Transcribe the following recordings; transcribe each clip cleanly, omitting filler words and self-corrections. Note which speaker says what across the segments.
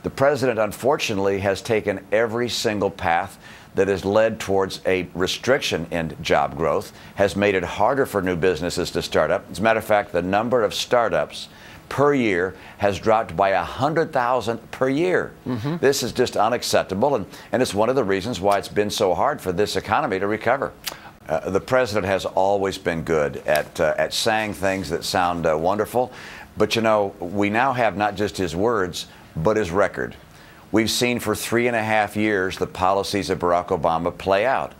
Speaker 1: The president, unfortunately, has taken every single path that has led towards a restriction in job growth, has made it harder for new businesses to start up. As a matter of fact, the number of startups per year has dropped by 100,000 per year. This is just unacceptable, and it's one of the reasons why it's been so hard for this economy to recover. The president has always been good at saying things that sound wonderful, but you know, we now have not just his words, but his record. We've seen for 3.5 years the policies of Barack Obama play out.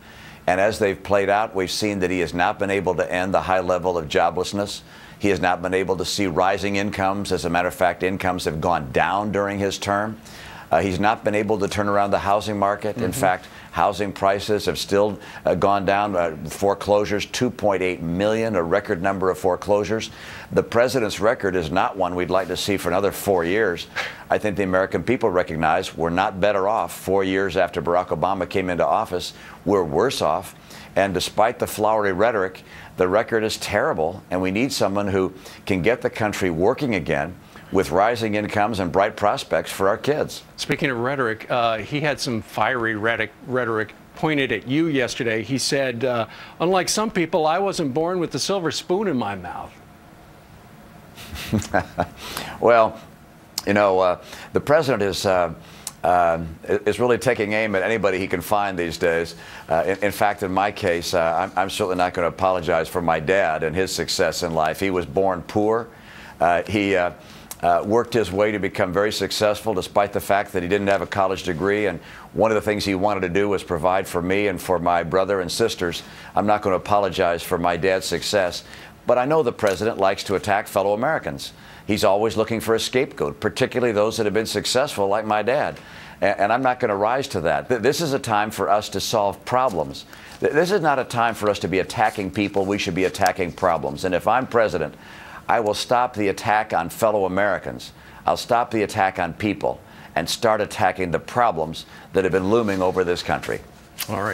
Speaker 1: And as they've played out, we've seen that he has not been able to end the high level of joblessness. He has not been able to see rising incomes. As a matter of fact, incomes have gone down during his term. He's not been able to turn around the housing market. In fact, housing prices have still gone down. Foreclosures, 2.8 million, a record number of foreclosures. The president's record is not one we'd like to see for another 4 years. I think the American people recognize we're not better off 4 years after Barack Obama came into office. We're worse off. And despite the flowery rhetoric, the record is terrible. And we need someone who can get the country working again, with rising incomes and bright prospects for our kids.
Speaker 2: Speaking of rhetoric, he had some fiery rhetoric pointed at you yesterday. He said, unlike some people, I wasn't born with a silver spoon in my mouth.
Speaker 1: Well, you know, the president is really taking aim at anybody he can find these days. In fact, in my case, I'm certainly not going to apologize for my dad and his success in life. He was born poor. He worked his way to become very successful despite the fact that he didn't have a college degree, and one of the things he wanted to do was provide for me and for my brother and sisters. I'm not going to apologize for my dad's success, but I know the president likes to attack fellow Americans. He's always looking for a scapegoat, particularly those that have been successful like my dad, and I'm not going to rise to that. This is a time for us to solve problems. This is not a time for us to be attacking people. We should be attacking problems, and if I'm president, I will stop the attack on fellow Americans. I'll stop the attack on people and start attacking the problems that have been looming over this country.
Speaker 2: All right.